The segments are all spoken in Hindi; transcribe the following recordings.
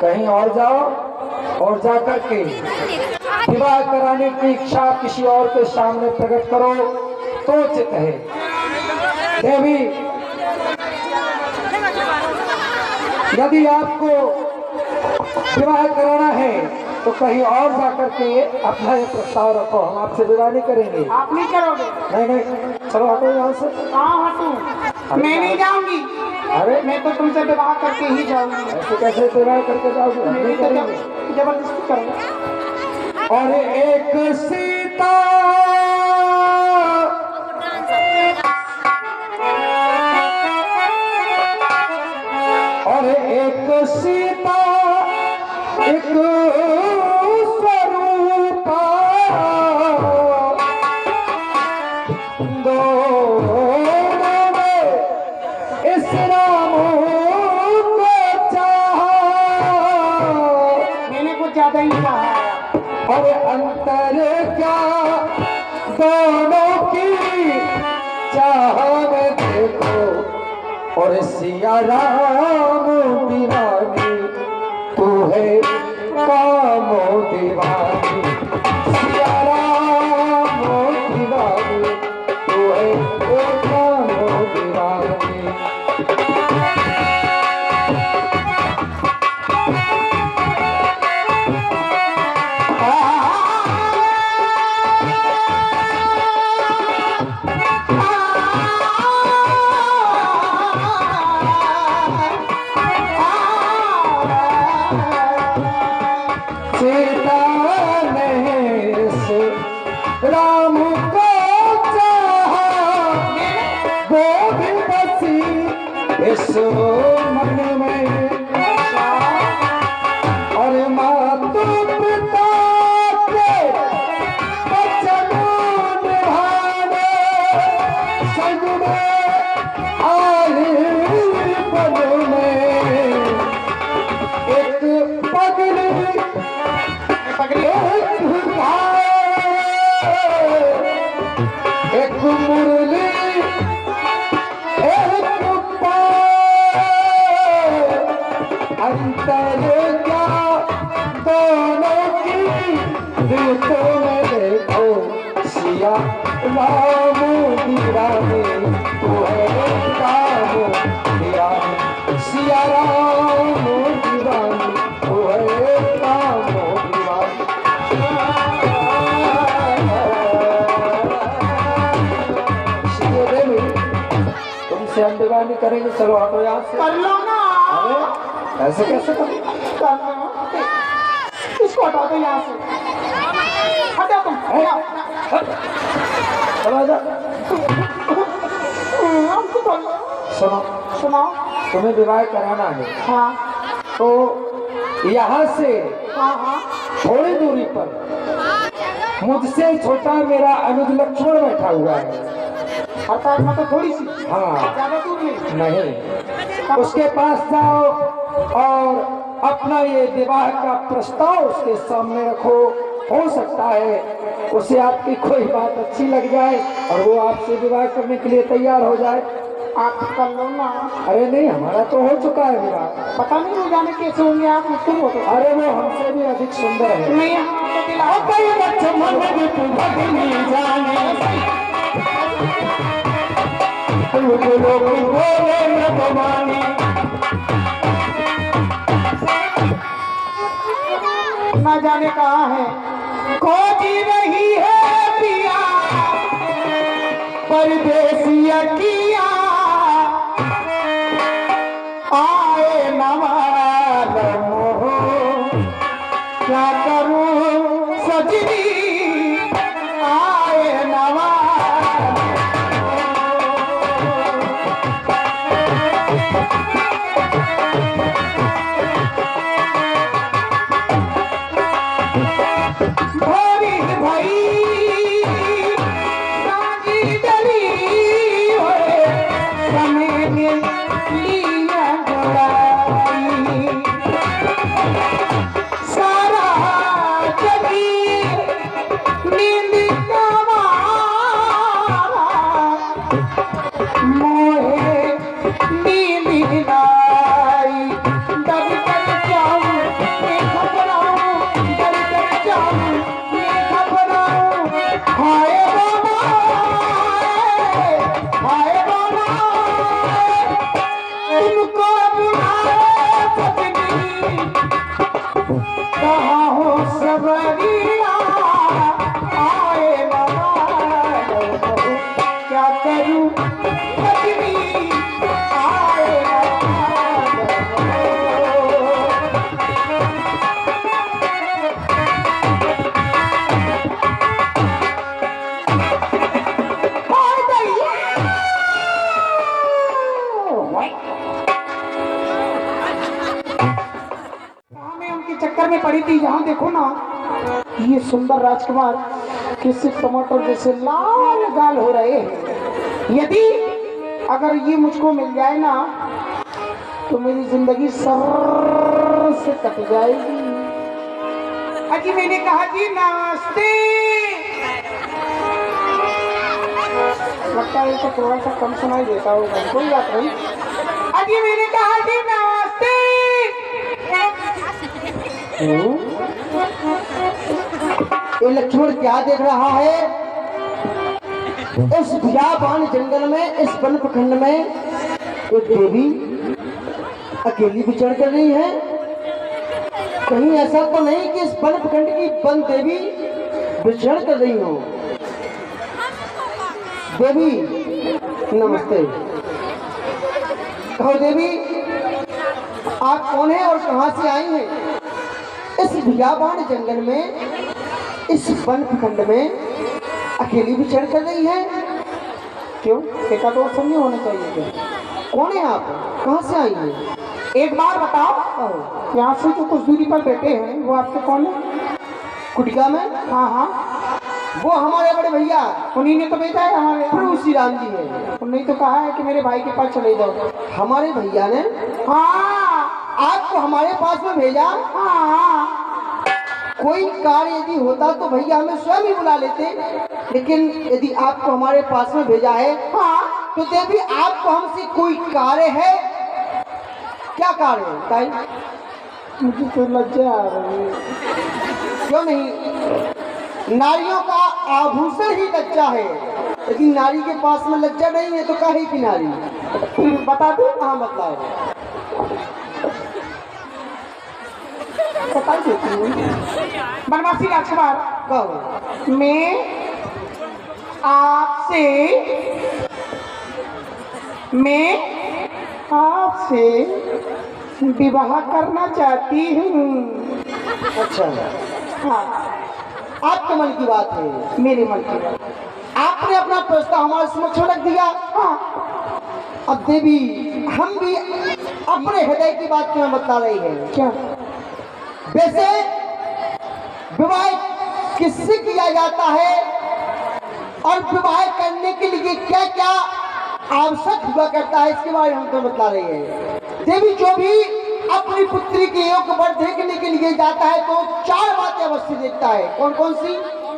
कहीं और जाओ और जाकर के विवाह कराने की इच्छा किसी और के सामने प्रकट करो तो उचित है। देवी, यदि आपको विवाह कराना है तो कहीं और जाकर के अपना ये प्रस्ताव रखो, हम आपसे विवाह नहीं करेंगे। आप नहीं करोगे? नहीं नहीं, चलो हटो यहाँ से। कहाँ हटूं? मैं नहीं जाऊंगी। अरे मैं तो तुमसे विवाह करके ही जाऊंगी। ऐसे कैसे विवाह करके जाओगे? नहीं करेंगे, जबरदस्ती करो। और एक सीता और एक सीता एक स्वरूपा दोनों ने इस राम को चाहा। मैंने कुछ ज्यादा ही कहा। और अंतर क्या दोनों की चाह में देखो। और सिया राम दीवानी तू है कामो दीवानी। सिया राम दीवानी तू है कामो दीवानी। राम को चाहा वो भी बसी इस मन में। और मातु पिता के वचन निभाने संग में आए बन में। एक पगली एक मुरली एक अंतर क्या दोनों की रीतों में देखो। सिया राम दीवानी तू है कामो दीवानी। सिया राम दीवानी तू है कामो दीवानी। तुमसे हम दीवानी करेंगे, चलो हटो यहाँ से। कर लो ना। अरे ऐसे कैसे करो? इसको हटा दो यहाँ से। हटा तुम। चलो आजा। सुनो सुनाओ। तुम्हें विवाह कराना है हाँ तो यहाँ से हाँ हाँ थोड़ी दूरी पर मुझसे छोटा मेरा अनुज लक्ष्मण बैठा हुआ है। अर्थात मतलब थोड़ी सी। हाँ ज्यादा दूर नहीं, उसके पास जाओ और अपना ये विवाह का प्रस्ताव उसके सामने रखो। हो सकता है उसे आपकी कोई बात अच्छी लग जाए और वो आपसे विवाह करने के लिए तैयार हो जाए। आप कर लो ना। अरे नहीं, हमारा तो हो चुका है विवाह। पता नहीं वो जाने कैसे होंगे आप मुझको हो तो। अरे वो हमसे भी अधिक सुंदर है। नहीं हमको दिलाओ। ना जाने कहाँ है खोजी रही है पिया परदेसी अकिया आए नवालम हो क्या करूं सजनी आए नवालम। भोरी भई साँझी डली होए चक्कर में पड़ी थी। यहाँ देखो ना, ये सुंदर राजकुमार किसी टमाटर जैसे लाल गाल हो रहे हैं। यदि अगर ये मुझको मिल जाए ना तो मेरी जिंदगी सर से कट जाएगी। अजी मैंने कहा जी नमस्ते। लगता है तो थोड़ा सा कम सुनाई देता होगा, कोई बात नहीं। अजी मैंने कहा जी नमस्ते। ये लक्ष्मण क्या देख रहा है? इस बियाबान जंगल में, इस वन प्रखंड में एक देवी अकेली विचरण कर रही है। कहीं ऐसा तो नहीं कि इस वन प्रखंड की वन देवी विचरण कर रही हो? देवी नमस्ते। कहो देवी, आप कौन है और कहां से आई हैं? इस बियाबान जंगल में, इस वन प्रखंड में अकेली विचरण कर रही है? क्यों, एका तो समझ होना चाहिए। क्या कौन है आप, कहां से आई हैं? एक बार बताओ, यहाँ से जो कुछ दूरी पर बैठे हैं वो आपके कौन है? कुटिया में? हाँ हाँ, वो हमारे बड़े भैया, उन्हीं ने तो भेजा है हमारे। प्रभु श्री राम जी है। उन्हीं तो कहा है कि मेरे भाई के पास चले जाओ। हमारे भैया ने हाँ आपको हमारे पास में भेजा? हाँ, कोई कार्य यदि होता तो भैया हमें स्वयं ही बुला लेते, लेकिन यदि आपको हमारे पास में भेजा है हाँ, तो देवी आपको हमसे कोई कार्य है? क्या कार्य है बताइए? मुझे तो लज्जा आ रही है। क्यों नहीं, नारियों का आभूषण ही लज्जा है। यदि नारी के पास में लज्जा नहीं है तो काहे की नारी? बता दो। हाँ बताओ। बता देती हूँ। बनवासी राजकुमार, कहो। मैं आपसे विवाह करना चाहती हूँ। अच्छा, हाँ, आपके मन की बात है? मेरे मन की बात। आपने अपना प्रस्ताव हमारे समक्ष रख दिया। हाँ, अब देवी हम भी अपने हृदय की बात क्यों बता रही है? क्या? वैसे विवाह किससे किया जाता है और विवाह करने के लिए क्या क्या आवश्यक हुआ करता है, इसके बारे में हम तो बता रही है। देवी जो भी अपनी पुत्री के योग वर देखने के लिए जाता है तो 4 बातें अवश्य देखता है। कौन कौन सी?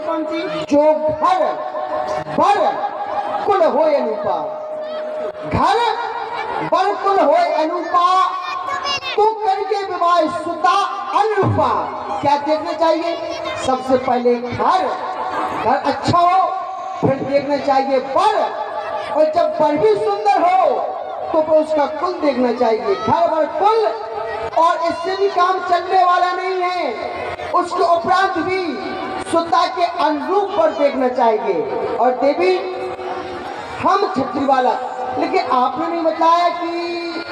कौन सी? जो घर वर कुल हो अनुपा, घर वर कुल हो अनुपा, तो करके विवाह सुता अनुरूपा। क्या देखना चाहिए? सबसे पहले घर अच्छा हो, फिर देखना चाहिए वर, और जब वर भी सुंदर हो तो फिर उसका कुल देखना चाहिए। घर वर कुल, और इससे भी काम चलने वाला नहीं है, उसके उपरांत भी सुता के अनुरूप पर देखना चाहिए। और देवी हम छत्री वाला, लेकिन आपने नहीं बताया कि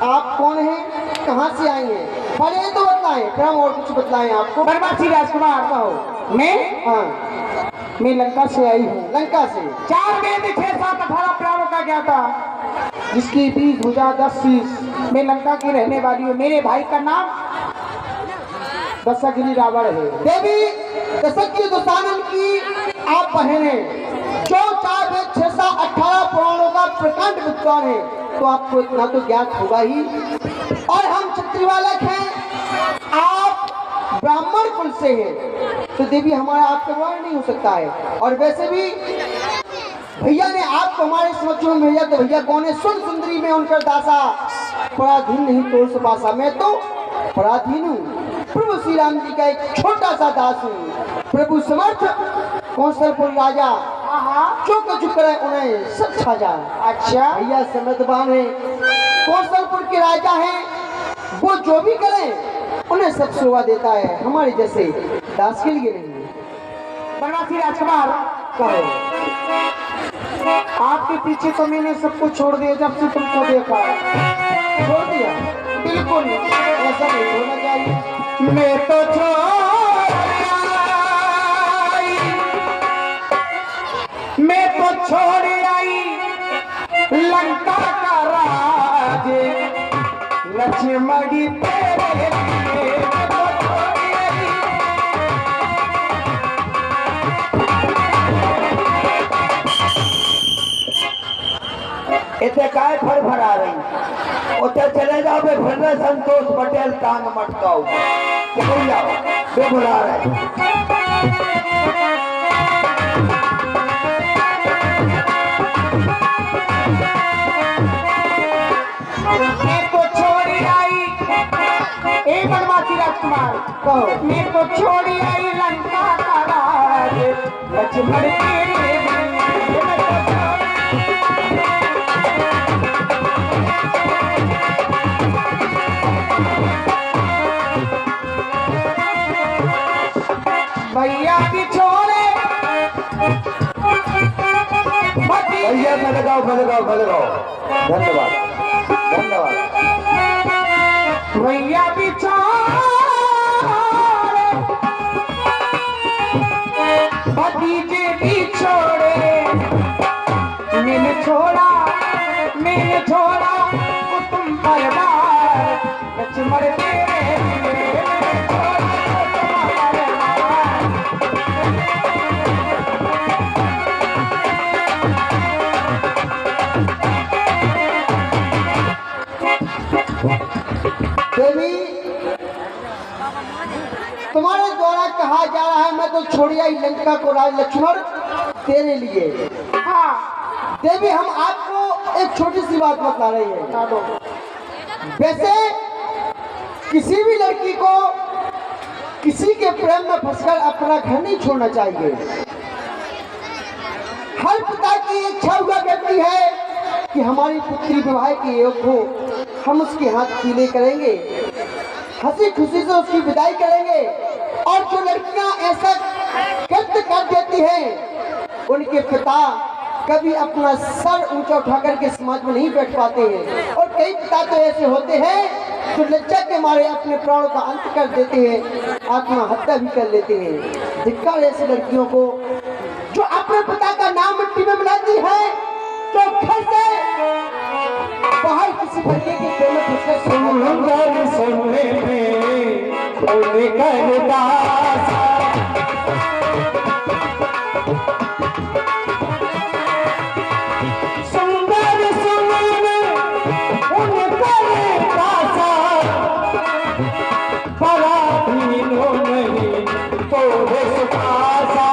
आप कौन हैं, कहाँ से आई हैं? पहले तो बताएं, फिर हम और कुछ बताएं आपको। बनवासी राजकुमार, कहो। मैं हाँ, मैं लंका से आई हूँ। लंका से? 4 वेद 6 7 18 प्राणों का ज्ञाता, जिसकी 20 भुजा 10 शीश। मैं लंका की रहने वाली हूँ। मेरे भाई का नाम दशगिरी रावण है। देवी दशग्री दुशानन की आप बहन हैं, जो 4 वेद 6 7 18 पुराणों का प्रकांड विद्वान है, तो आपको इतना तो ज्ञात होगा ही। और हम क्षत्रिय बालक हैं, आप ब्राह्मण कुल से हैं, तो देवी हमारा आपका विवाह नहीं हो सकता है। और वैसे भी भैया ने आपको हमारे समक्ष में भेजा, तो भैया कौन है? सुन सुंदरी में उनका दासा, पराधीन नहीं तो सुपासा। मैं तो पराधीन हूँ, प्रभु श्री राम जी का एक छोटा सा दास हूँ। प्रभु समर्थ कौशलपुर राजा, जो कुछ करे उन्हें सब छाजा। अच्छा, भैया समर्थवान है, कौशलपुर के राजा हैं, वो जो भी करें उन्हें सब शोभा देता है, हमारे जैसे दास के लिए नहीं। बनवासी राजकुमार, कहो। आपके पीछे तो मैंने सब कुछ छोड़ दिया जब से तुमको देखा। छोड़ दिया? बिल्कुल ऐसा नहीं होना चाहिए। मैं तो छोड़ आई लंका का राज, लक्ष्मणी तेरे लिए मैं तो छोड़ अच्छा चले जाओ बे फिर रहे संतोष पटेल टांग मटकाओ चलो जाओ बे बुला रहे मेरे को छोड़ी आई ए बनवासी राजकुमार कहो मेरे को छोड़ी आई लंका का राज लक्ष्मण तेरे भैया की छोड़े भैया मैं लगाओ धन्यवाद धन्यवाद भैया भी छोड़े भतीजे भी छोड़े मैंने छोड़ा कुटुंब परिवार लक्ष्मण तेरे देवी तुम्हारे द्वारा कहा जा रहा है मैं तो छोड़ी आई लंका को राज लक्ष्मण तेरे लिए। हाँ देवी हम आपको एक छोटी सी बात बता रही है। वैसे किसी भी लड़की को किसी के प्रेम में फंसकर अपना घर नहीं छोड़ना चाहिए। हर पिता की इच्छा हुआ करती है कि हमारी पुत्री विवाह के योग हो, हम उसके हाथ पीले करेंगे, हंसी खुशी से उसकी विदाई करेंगे। और जो लड़कियां ऐसा कृत्य कर देती हैं उनके पिता कभी अपना सर ऊंचा उठाकर के समाज में नहीं बैठ पाते हैं। और कई पिता तो ऐसे होते हैं जो लज्जा के मारे अपने प्राणों का अंत कर देते हैं, आत्महत्या भी कर लेते हैं। धिक्कार ऐसी लड़कियों को जो अपने पिता का नाम मिट्टी में मिलाती है, जो घर से बाहर किसी लड़के के प्रेम में फंसकर सोने में खोने का दास सुंदर सुने उनका दासा बड़ा दीनों नहीं तोड़े सुखासा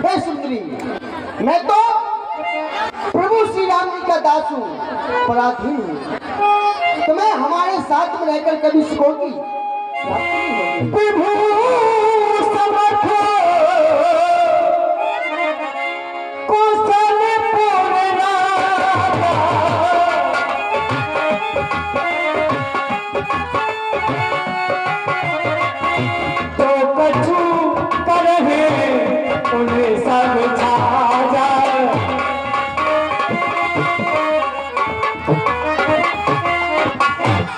हे सुंदरी, मैं तो प्रभु श्री राम जी का दास हूँ, पराधीन हूँ। तुम्हें हमारे साथ में रहकर कभी सुखों की प्राप्ति नहीं होगी। विभू समर्थ कौशल पूर्ण तो कछु करहे उन्हें सब छा जाए।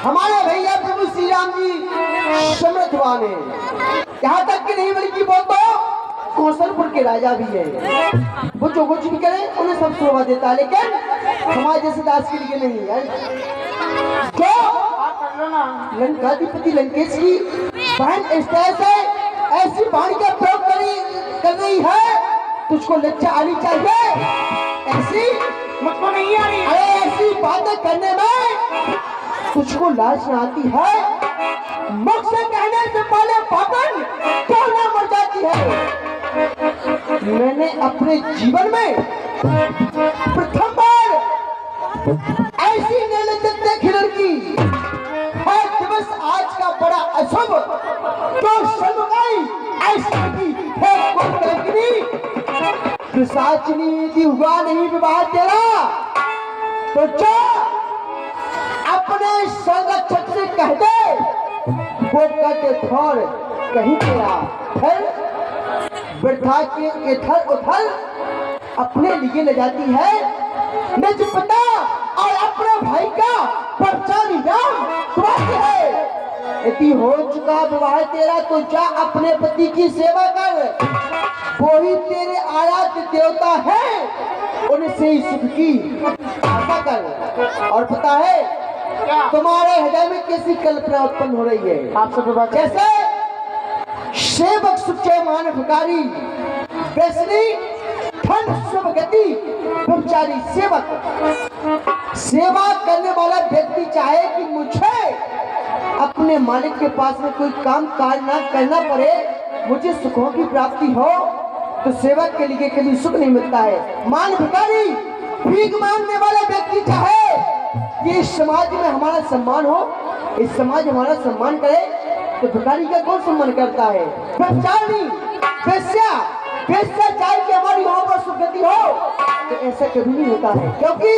हमारे भैया प्रभु श्री राम जी समर्थवान है, यहाँ तक कि नहीं बल्कि वो तो कौशलपुर के राजा भी है। वो जो कुछ भी करे उन्हें सब शोभा देता है, लेकिन हमारे जैसे दास के लिए नहीं है। जो लंकाधिपति लंकेश की बहन इस तरह से ऐसी वाणी का प्रयोग कर रही है, तुझको लज्जा आनी चाहिए। ऐसी मुझको नहीं आ रही। अरे ऐसी बातें करने में तुझको लाज न आती है? मुख से कहने से पहले पापन क्यों ना मर जाती है? मैंने अपने जीवन में प्रथम बार ऐसी निर्लज्जता देखी लड़की है। दिवस आज का बड़ा अशुभ जो समुदाय ऐसी लड़की है पिशाचिनी यदि हुआ नहीं विवाह तेरा, तो जो अपने संरक्षक से कह दे वो कहते थोड़ कहीं तेरा फिर बैठा के इधर उधर अपने लिए ले जाती है। निज पिता और अपने भाई का पहचान नाम है। यदि हो चुका विवाह तेरा तो जा अपने पति की सेवा कर, वो ही तेरे आराध्य देवता है, उनसे ही सुख की आशा कर। और पता है तुम्हारे हृदय में कैसी कल्पना उत्पन्न हो रही है? आपसे जैसे सेवक सुचे मान भिखारी, वैसली धन शुभ गति ब्रह्मचारी सेवक। सेवा करने वाला व्यक्ति चाहे कि मुझे अपने मालिक के पास में कोई काम काज ना करना पड़े, मुझे सुखों की प्राप्ति हो, तो सेवक के लिए कभी सुख नहीं मिलता है। मान भिखारी भीख मांगने वाला व्यक्ति चाहे कि इस समाज में हमारा सम्मान हो, इस समाज हमारा सम्मान करे, तो भिखारी का कौन सम्मान करता है? ब्रह्मचारी वेश्या वेश्या चाहे कि हमारी वहां पर सुगति हो, तो ऐसा कभी नहीं होता है, क्योंकि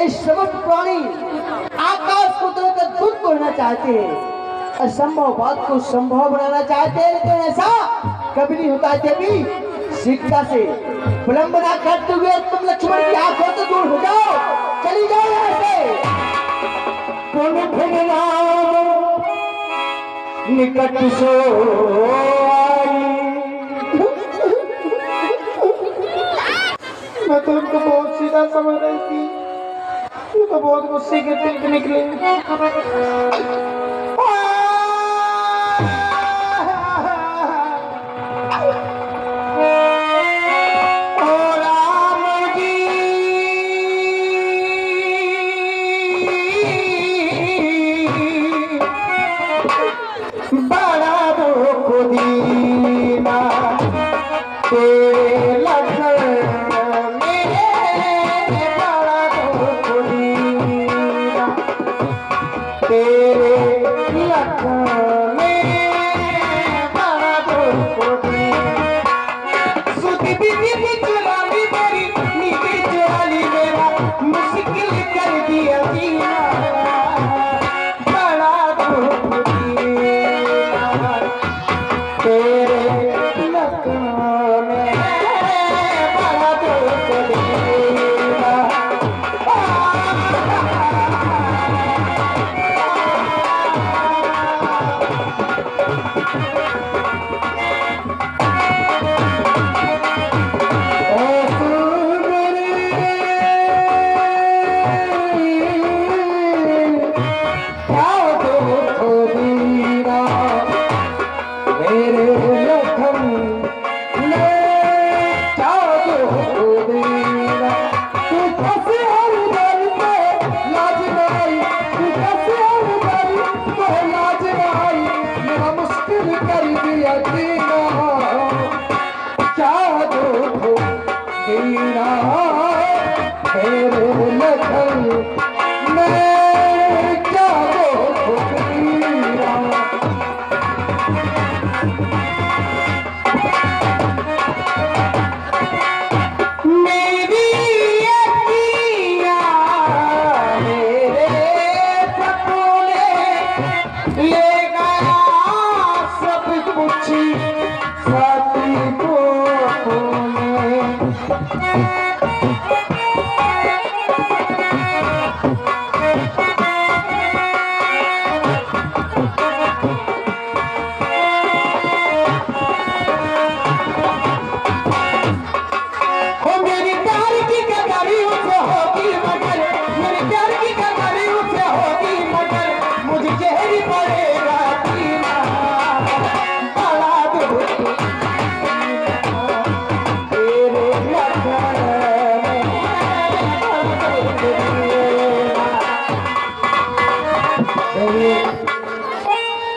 इस समस्त प्राणी आकाश को तरह का दूध करना चाहते हैं, असंभव बात को संभव बनाना चाहते हैं, लेकिन ऐसा कभी नहीं होता है। देवी शीघ्रता से विलंबना करते हुए तुम लक्ष्मण की आंखों से दूर हो जाओ, चली जाओ यहाँ से। निकट सो मैं तो उनको बहुत सीधा समझ रही थी, ये तो बहुत गुस्से के दिल के निकले। बड़ा दुख दीना तेरे लखन मेरे, बड़ा दुख दीना तेरे लखन मेरे, बड़ा दुख दीना। सुध विधि चुराली मेरी, नीति चुराली मेरा, मुश्किल कर दिया जीना, बड़ा दुख तेरे लखन में, बड़ा दुख दीना।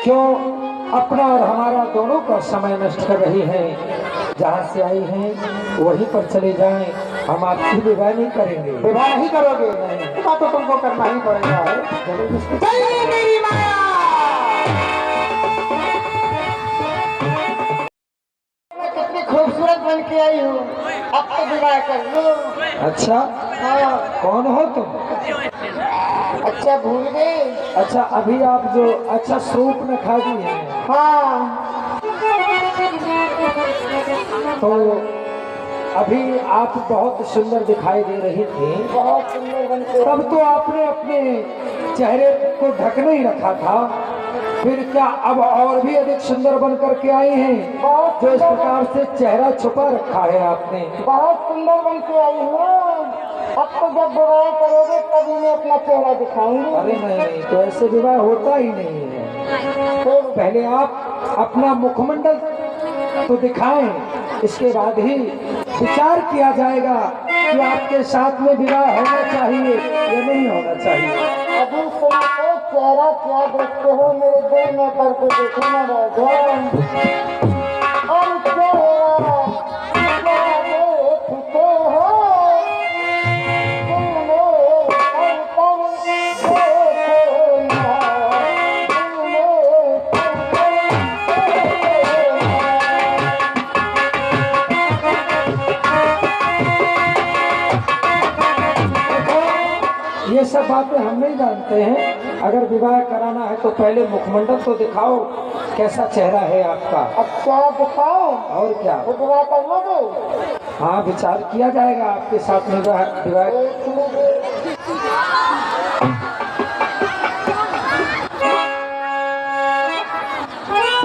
क्यों अपना और हमारा दोनों का समय नष्ट कर रही हैं? जहाँ से आई हैं वहीं पर चले जाएं, हम आपकी विवाह नहीं करेंगे। विवाह नहीं करोगे? विवाह तो तुमको करना ही पड़ेगा। चलिए मेरी माया, मैं कितनी खूबसूरत बन के आई हूँ, अब तो विवाह कर लो। अच्छा, हाँ। कौन हो तुम? अच्छा भूल गए? अच्छा अभी आप जो अच्छा सूप न खा दी है। हाँ। तो अभी आप बहुत सुंदर दिखाई दे रही थी, बहुत सुंदर बन के। तब तो आपने अपने चेहरे को ढक नहीं रखा था, फिर क्या अब और भी अधिक सुंदर बन करके आई हैं? बहुत जो इस प्रकार से चेहरा छुपा रखा है आपने। बहुत सुंदर बन के आई हूँ। अब तो जब विवाह करोगे तभी मैं अपना चेहरा दिखाऊंगी। अरे नहीं, तो ऐसे विवाह होता ही नहीं है। तो पहले आप अपना मुखमंडल तो दिखाएं, इसके बाद ही विचार किया जाएगा कि आपके साथ में विवाह होना चाहिए या नहीं होना चाहिए। अभी तुमको चेहरा क्या देखते हो मेरे दिल में करके देखो ना राजा। और चेहरा क्या देखते हो दिल में धड़कन देखो ना, दिल में ये सब बातें हम नहीं जानते हैं। अगर विवाह कराना है तो पहले मुखमंडल तो दिखाओ, कैसा चेहरा है आपका। अच्छा दिखाओ और क्या, विवाह कर लोगे? हाँ विचार किया जाएगा आपके साथ में विवाह। देख लीजिए।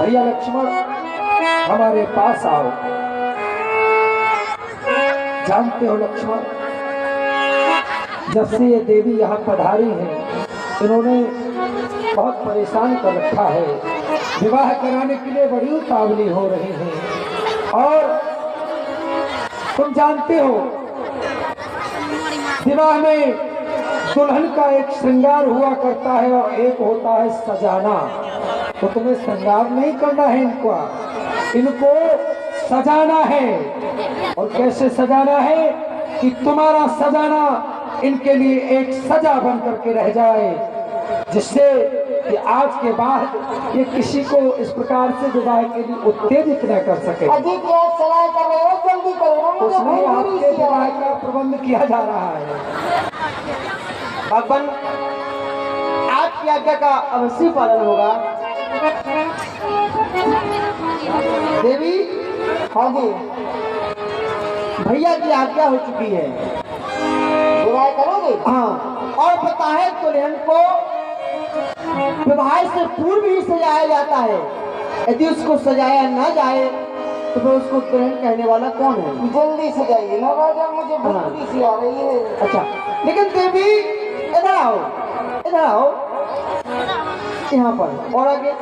भैया लक्ष्मण हमारे पास आओ। जानते हो लक्ष्मण, जब से ये देवी यहाँ पधारी हैं, इन्होंने बहुत परेशान कर रखा है। विवाह कराने के लिए बड़ी उतावली हो रही हैं। और तुम जानते हो विवाह में दुल्हन का एक श्रृंगार हुआ करता है और एक होता है सजाना। तो तुम्हें श्रृंगार नहीं करना है, इनको सजाना है। और कैसे सजाना है कि तुम्हारा सजाना इनके लिए एक सजा बन करके रह जाए, जिससे कि आज के बाद ये किसी को इस प्रकार से विवाह के लिए उत्तेजित न कर सके। अजी क्या सलाह कर रहे हो? जल्दी करो, मुझे उसमें बहुत आपके देरी से विवाह है। का प्रबंध किया जा रहा है। भगवान आपकी आज्ञा का अवश्य पालन होगा। देवी, हाँ जी, भैया की आज्ञा हो चुकी है। विवाह करोगे? हाँ, और पता है दुल्हन को विवाह से पूर्व ही सजाया जाता है। यदि उसको सजाया ना जाए तो फिर उसको दुल्हन कहने वाला कौन है? जल्दी से जाइए ना राजा, मुझे हाँ। भूख सी आ रही है। अच्छा, लेकिन देवी इधर आओ, इधर आओ, यहाँ पर और आगे।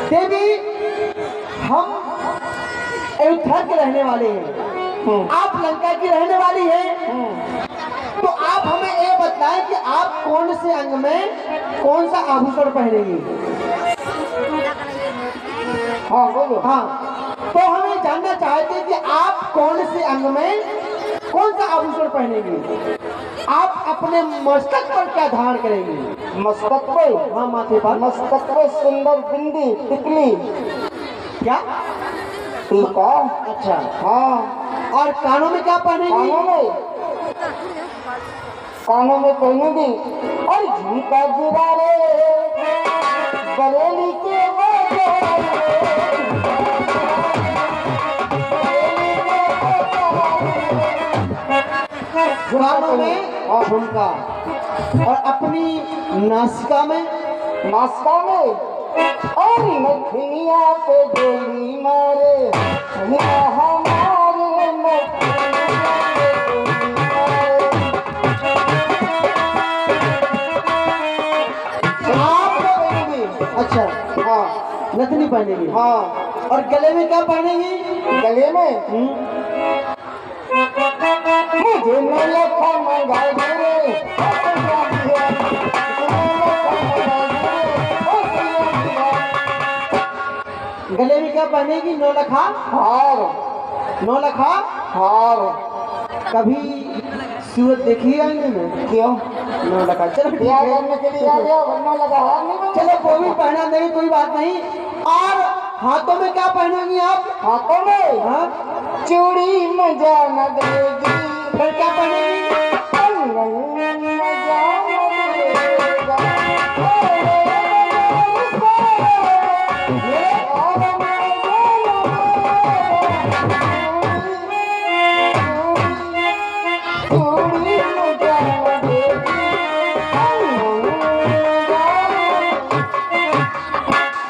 देवी, हम अयोध्या के रहने वाले हैं, आप लंका की रहने वाली हैं। तो आप हमें ये बताएं कि आप कौन से अंग में कौन सा आभूषण पहनेंगी? हाँ बोलो। हाँ, तो हमें जानना चाहते हैं कि आप कौन से अंग में कौन सा आभूषण पहनेंगी? आप अपने मस्तक पर क्या धारण करेंगी? मस्तक पे? हाँ, माथे पर। मस्तक पे सुंदर बिंदी टिकली। क्या? टीका? अच्छा, हाँ। और कानों में क्या पहनेंगी? कानों में पहनूंगी और झुमका गिरा रे बरेली के कानों में और झुमका, और अपनी नासिका में? नाश्ता में और नथनिया पे गोली मारे नैया हमारे नथनिया पे गोली मारे। आप क्या पहनेंगी? अच्छा, हाँ नथनी पहनेंगी। हाँ। और गले में क्या पहनेंगी? गले में मुझे न लखा मंगा रे गले में क्या पहनेगी? नौलखा? हार। नौलखा? हार। कभी सूरत देखी है आईने में? क्यों? नौलखा। चलो ठीक क्या है, करने के लिए आ गया? वरना लगा हार नहीं बना। चलो वो भी पहना देंगे, कोई बात नहीं। और हाथों में क्या पहनोगी आप? हाथों में हाँ, चूड़ी मजा न देगी। फिर क्या पहनेगी? मजा न देगा। चूड़ी मजा न देगी।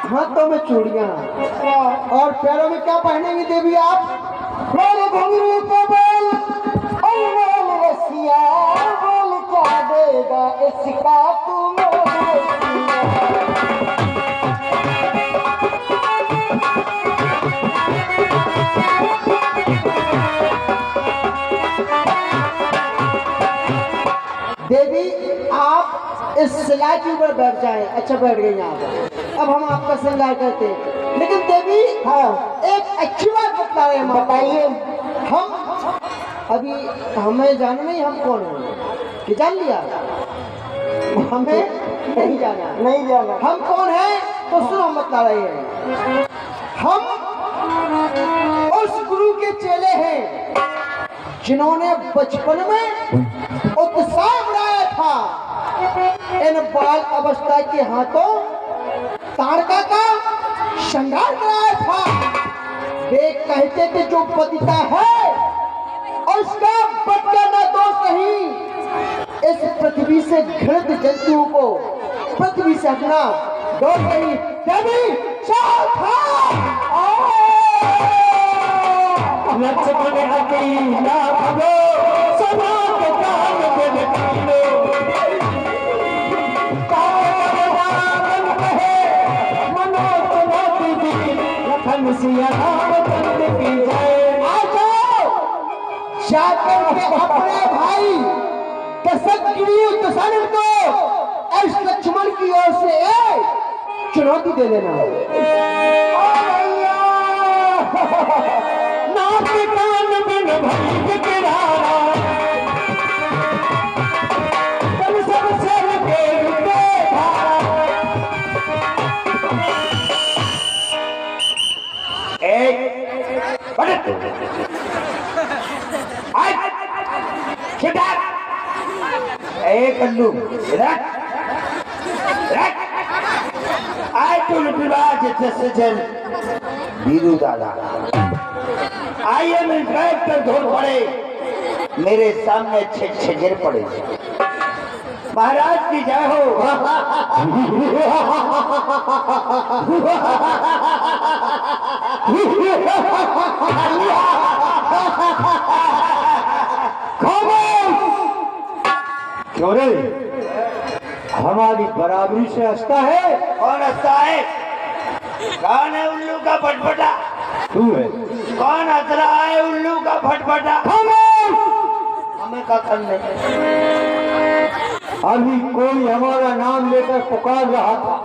हाथों में चूड़ियाँ, और पैरों में क्या पहनेंगी देवी आप? मेरे घुंघरू पे बोल अनमोल रसिया बोल क्या देगा इसका तू मोल रसिया। आप इस सिलाई के ऊपर बैठ जाएं। अच्छा बैठ गई यहाँ पर। अब हम आपका श्रृंगार करते हैं। लेकिन देवी हाँ एक अच्छी बात बता रहे हैं। बताइए हम अभी हमें जाना नहीं हम कौन हैं कि जान लिया? हमें नहीं जाना। नहीं जाना। हम कौन हैं तो सुनो हम बता रहे हैं। हम उस गुरु के चेले हैं जिन्होंने बचपन में उत्साह बढ़ाया था। इन बाल अवस्था के हाथों तारका का श्रृंगार कराया था। वे कहते थे जो पतिता है उसका बच्चा न दोष नहीं। इस पृथ्वी से घृत जंतुओं को पृथ्वी से हटना दोष नहीं। देवी लक्ष्मण अकेला भगो सदा के काल में लो कावन कहे मनोज दी लखन सिया रामचंद्र की जय। आ जाओ जाकर के अपने भाई दशरथ को इस लक्ष्मण की ओर से चुनौती दे देना। नाथ कान बिन भई किरारा तब सब सर के रुपे धारा। एक बड़े एक कल्लू आए तो लुटराज जैसे जल वीरू दादा आइए मैं बैठ कर धोल पड़े मेरे सामने छे गिर पड़े। महाराज की जय हो। क्यों रे हमारी बराबरी से हंसता है? कौन हंसता है? कौन है उल्लू का फटफटा? तू है। कौन हंस रहा है उल्लू का फटफटा? हमें का करने। अभी कोई हमारा नाम लेकर पुकार रहा था।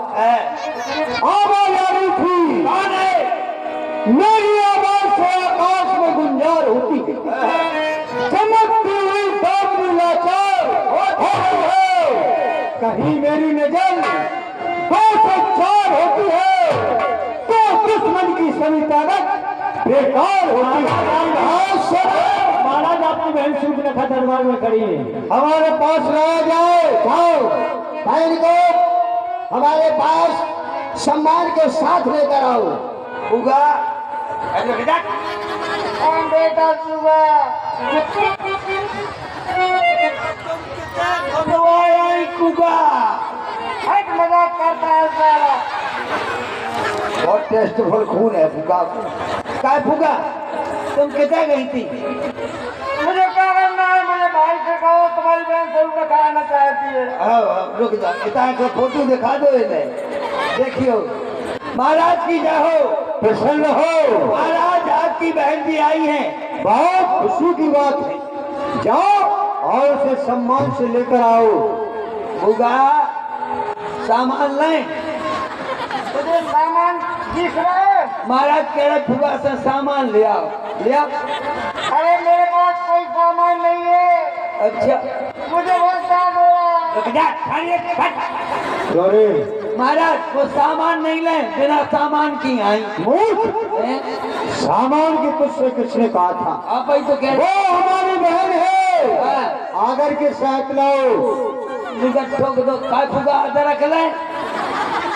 आवाज आ रही थी। कौन है? मेरी आवाज से आकाश में गुंजार होती है। चमकती हुई बाबरी लाचार कहीं मेरी नजर 204 होती है तो दुश्मन की सभी ताकत बेकार होती है। महाराज आपकी बहन सूर्यरेखा दरबार में खड़ी है। हमारे पास रहा जाए। जाओ बहन को हमारे पास सम्मान के साथ लेकर आओ। होगा बेटा सुबह मजाक करता है सारा। बहुत टेस्टफुल खून है फूका। क्या फूका? तुम कितना गई थी? मुझे क्या करना है? मुझे भाई से कहो तुम्हारी बहन जरूर खाना चाहती है। रुक जा पिता का फोटो दिखा दो इन्हें। देखियो महाराज की जय हो। प्रसन्न हो। महाराज आपकी बहन भी आई है। बहुत खुशी की बात है। जाओ और उसे सम्मान से लेकर आओ। होगा सामान लाए। मुझे सामान दिख रहा है। महाराज कह रहे फुगा से सामान ले आओ। ले आओ। अरे मेरे पास कोई सामान नहीं है। अच्छा मुझे बहुत सामान हो रहा है। महाराज वो सामान नहीं ले बिना सामान की आई। सामान की तुझसे किसने कहा था? आप ही तो कह रहे। वो हमारी बहन है। आगर के साथ लाओ। ठोक दो। काय फुगा अदरक ले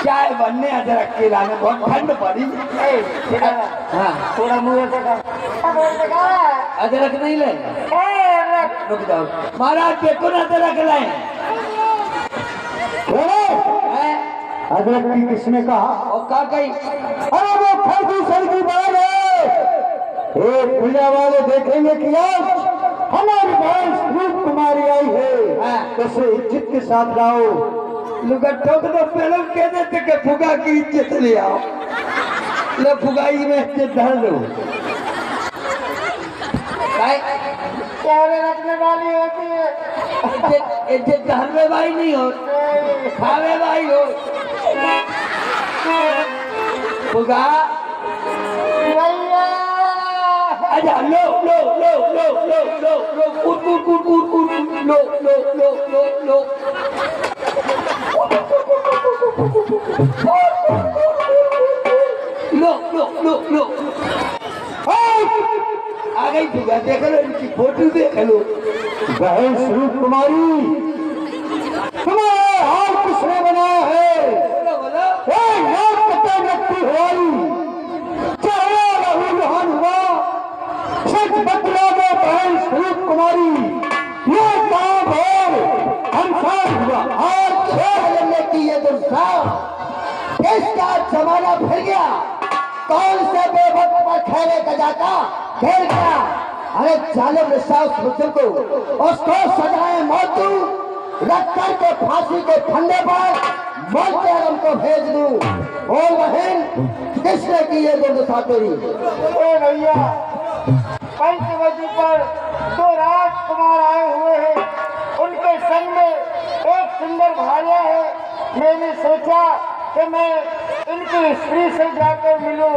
चाय बनने अदरक के लाने बहुत ठंड पड़ी। हाँ थोड़ा मुँह से अदरक नहीं ले। रुक जाओ महाराज देखो ना अदरक लाए। अदरक की किसने कहा? और कहा कही? अरे वो प्रदूषण की बात है। पूजा वाले देखेंगे कि आज हमारी बहन रूप कुमारी आई है। तो उसे इज्जत के साथ लाओ। लुका ठोक दो। पहले कह देते कि फुगा की इज्जत ले आओ। ले फुगाई में इज्जत धर लो। चेहरे रखने वाली होती है। घर में भाई नहीं हो, खावे भाई हो। होगा अच्छा, लो लो लो लो लो लो लो कूद कूद कूद कूद कूद लो लो लो लो लो लो लो लो लो आ गई दुआ, देख लो इनकी फोटो, देख लो। बहन स्वरूप कुमारी, तुम्हारे हाथ किसने बनाया है? बोलो बोलो। ए, नाक कटे नकटी हुआई, चेहरा लहू लुहान हुआ, सच बतला दो बहन स्वरूप कुमारी, ये काम है हमसार हुआ। और छह लेने की ये दुर्साह, इसका जमाना फिर गया। कौन से बेवक्त पर खेले का जाता खेल गया। अरे जालिम निशा उस मुजरिम को, उसको सजाए मौत दूं, रख कर के फांसी के फंदे पर मौत के आलम को भेज दूं। बोल बहन, किसने की ये दुर्दशा तेरी? ए भैया, पंचवटी पर 2 राजकुमार आए हुए हैं, उनके संग में एक सुंदर भार्या है। मैंने सोचा कि मैं इनकी स्त्री से जाकर मिलूं।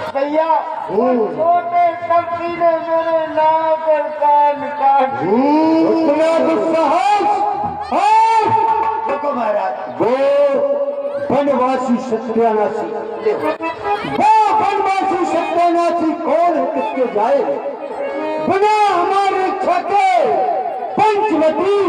भैया, छोटे कपटी ने मेरे नाव पर कान काट तुम्हें दुस्साहस देखो महाराज, वो वनवासी सत्यानाशी, वो वनवासी सत्यानाशी कौन है, किसके जाए? बिना हमारी इच्छा के पंचवटी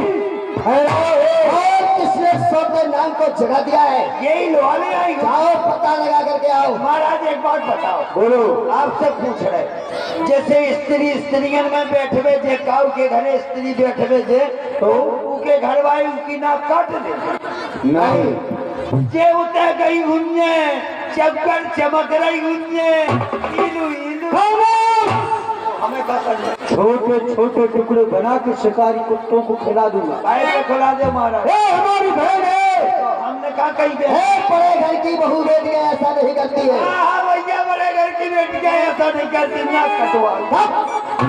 ठहराए। और किसने सौदे नाम को जगा दिया है? यही लोहाने आई। जाओ पता लगा करके आओ। महाराज एक बात बताओ, बोलो। आपसे पूछ रहे, जैसे स्त्री स्त्रियन में बैठवे जे, काऊ के घरे स्त्री बैठवे जे, तो उनके घर वाली उनकी नाक काट दे। नहीं, जे उतर गई उनने, चमकर चमक रही उनने, इलू इलू। हमें क्या करना? छोटे छोटे टुकड़े बना के शिकारी कुत्तों को खिला दूंगा। पैसे खुला दे महाराज। ए, हमारी बहन है। तो हमने कहा कहीं बड़े घर की बहू बेटी ऐसा नहीं करती है। हाँ भैया, बड़े घर की बेटी ऐसा नहीं करती, नाक कटवा।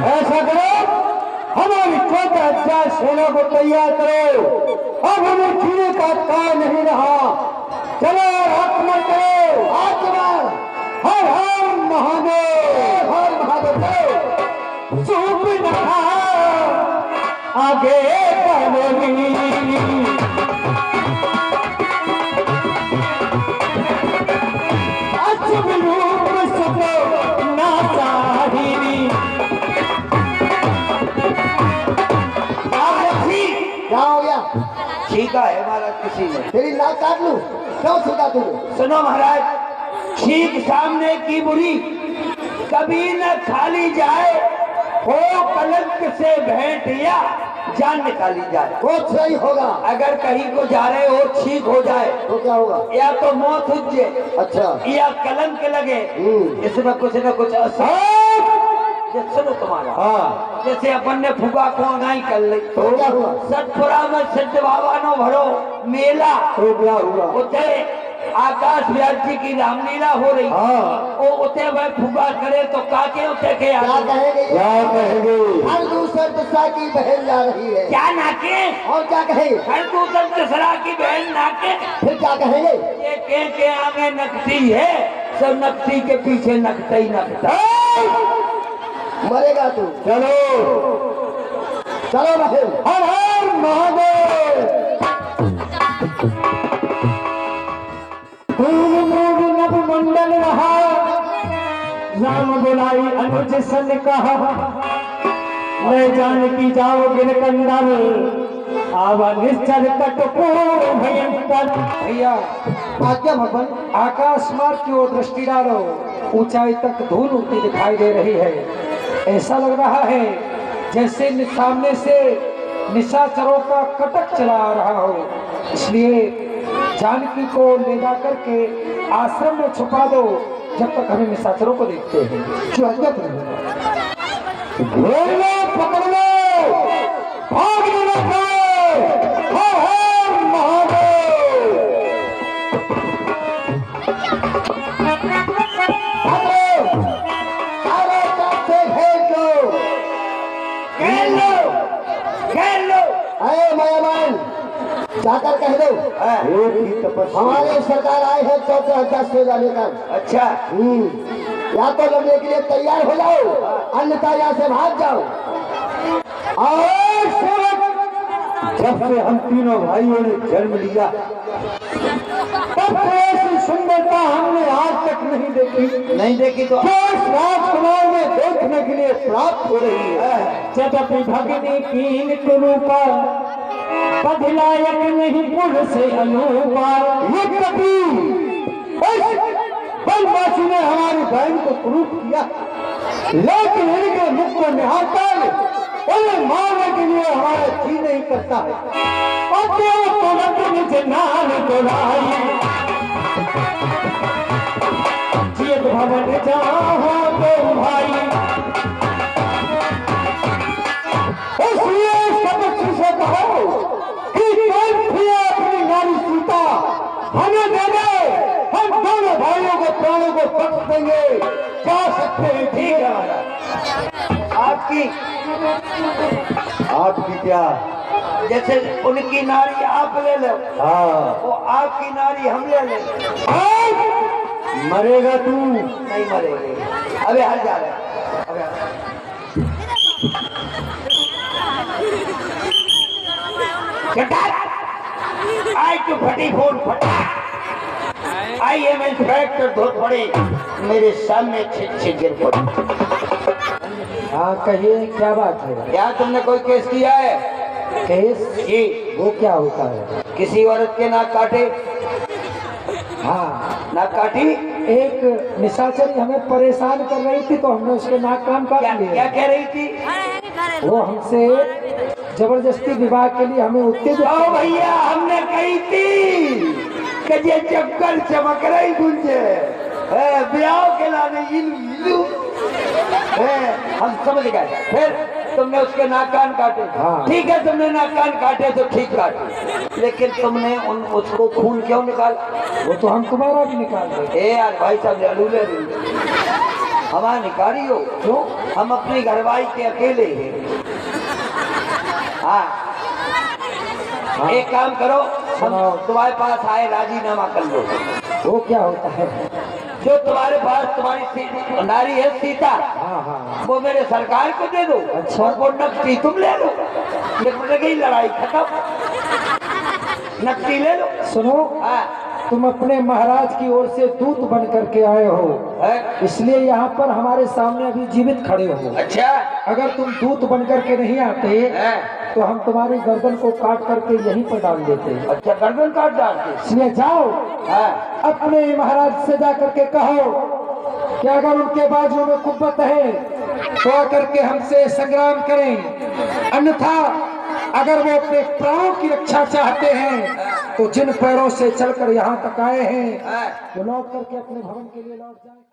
ऐसा करो, हमारी छोटा अच्छा सेना को तैयार करो। अब हमें जीने का काम नहीं रहा। चलो आक्रमण करो। आक्रमण। हर हर महादेव, हर महादेव। चुप न आगे बढ़ी। अचुब रूप सुनो ना साहिनी। क्या हो गया? छीका है महाराज किसी ने। तेरी नाक काट लूं? क्यों छूटा तूने? सुनो महाराज, छीक सामने की बुरी कभी न खाली जाए, हो कलंक से भेंट या जान निकाली जाए। कुछ नहीं होगा। अगर कहीं को जा रहे हो, छीक हो जाए तो क्या होगा? या तो मौत उज्जे, अच्छा। या कलंक लगे, इसमें कुछ न कुछ असर। ये सुनो तुम्हारा, हाँ, जैसे अपन ने फुगा को अगाई कर ली, तो क्या हुआ? सतपुरा में सिद्ध बाबा नो भरो मेला, तो क्या हुआ? उते आकाश व्यास जी की रामलीला हो रही। हाँ। वो उते वह फुगा करे तो काके उते के क्या आगे कहेंगे? क्या कहेंगे? हर दूसर दिशा की बहन जा रही है। क्या नाके? और क्या कहेंगे? हर दूसर दसरा की बहन नाके। फिर क्या कहेंगे? ये के आगे नकती है, सब नकती के पीछे नकता ही नकता। मरेगा तू। चलो चलो बहन। हर हर महादेव। नभ मंडल रहा, राम बुलाई अनुज सन कहा, मैं जान की जाओ गिर कंदर, आवा निश्चल कटकोर भयंकर। भैया आज्ञा भगवान। आकाश मार्ग की ओर दृष्टि डालो, ऊंचाई तक धूल उड़ती दिखाई दे रही है। ऐसा लग रहा है जैसे सामने से निशाचरों का कटक चला आ रहा हो। इसलिए जानकी को ले जाकर के आश्रम में छुपा दो, जब तक हमें निशाचरों को देखते हैं। जो आज्ञा करेंगे। घेर लो, पकड़ लो, भाग लेना है। हर हर महादेव। अरे तरफ से घेर लो। घेर लो। जाकर कह दो एक ही तपस्या। हमारे सरकार आए हैं 14,000 सोजा लेकर। अच्छा, या तो लड़ने के लिए तैयार हो जाओ, अन्यथा यहाँ से भाग जाओ। और सेवक, जब से हम तीनों भाइयों ने जन्म लिया तब से ऐसी सुंदरता हमने आज तक नहीं देखी। नहीं देखी तो जो इस राजकुमार में देखने के लिए प्राप्त हो रही है। जदपि भगनी कीन कुरूपा बदलायक नहीं पुर से अनुपा। ये कभी बलवासी ने हमारी बहन को कुरूप किया, लेकिन इनके मुख को निहारकर उन्हें मारने के लिए हमारा जी नहीं करता है। और जियत भवन जाहो तो भाई, इसलिए सबक से कहो कि अपनी नारी सीता हमें दे दे, हम दोनों भाइयों के प्राणों को बख्श देंगे। जा सकते हैं। ठीक है महाराज। आपकी क्या, जैसे उनकी नारी आप ले लो, हाँ, वो आपकी नारी हम ले लें। मरेगा तू। नहीं मरेंगे, अबे हल जा रहे हैं, अबे आई तो फटी फोन फटा। आई एम इंस्पेक्टर धोत पड़े मेरे सामने छिट गिर पड़ी। हाँ कहिए, क्या बात है? क्या तुमने कोई केस किया है? केस? जी। वो क्या होता है? किसी औरत के नाक काटे? हाँ, नाक काटी? एक निशाचरी हमें परेशान कर रही थी तो हमने उसके नाक कान काट क्या लिए। कह रही थी? वो हमसे जबरदस्ती विवाह के लिए हमें उत्तेजित। ओ भैया, हमने कही थी कि ये चक्कर चमक रही गुंजे ब्याह के लाने इलू हम समझ गए। फिर तुमने उसके नाक कान काटे। हाँ। ठीक है, तुमने नाक कान काटे तो ठीक काटे, लेकिन तुमने उसको खून क्यों निकाला? वो तो हम तुम्हारा भी निकाल देंगे। ए यार भाई साहब, लड़ूले हमारा निकाली हो क्यों? हम अपनी घरवाई के अकेले हैं। हाँ, एक काम करो, हम तुम्हारे पास आए, राजीनामा कर लो। वो क्या होता है? जो तुम्हारे पास तुम्हारी नारी है सीता, हाँ हाँ, वो मेरे सरकार को दे दो। अच्छा। और वो नकदी तुम ले लो, निपट गई लड़ाई खत्म। नकदी ले लो। सुनो, हाँ, तुम अपने महाराज की ओर से दूत बन करके आए हो, है? इसलिए यहाँ पर हमारे सामने अभी जीवित खड़े हो। अच्छा, अगर तुम दूत बन करके नहीं आते है? तो हम तुम्हारी गर्दन को काट करके यहीं पर डाल देते। अच्छा, गर्दन काट डालते। इसलिए जाओ, हाँ, अपने महाराज से जा करके कहो कि अगर उनके बाजू में कुव्वत है तो आकर के हमसे संग्राम करें, अन्यथा अगर वो अपने प्राणों की रक्षा चाहते हैं तो जिन पैरों से चलकर यहाँ तक आए हैं हाँ। वो लौट करके अपने भवन के लिए लौट जाए।